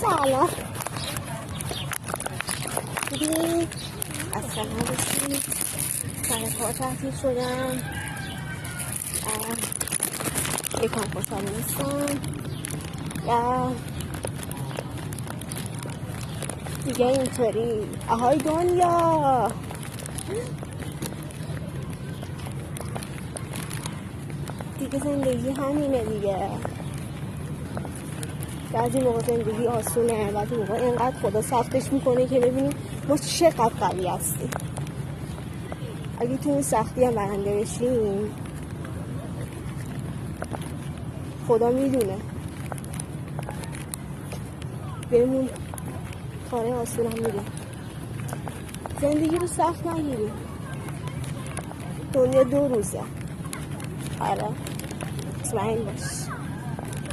سلام دیدی؟ از سلام بسید سر کار تحصیل شدم یکم خوشحال نیستم دیگه اینطوری آهای دنیا دیگه زندگی همینه دیگه. بعضی موقع زندگی آسونه، بعضی موقع اینقدر خدا سختش میکنه که ببینیم ما چقدر قوی هستیم. اگه تو اون سختی هم برنده بشیم خدا میدونه بهمون کاره آسون هم میده. زندگی رو سخت نگیریم، دنیا 2 روزه. آره مطمئن باش.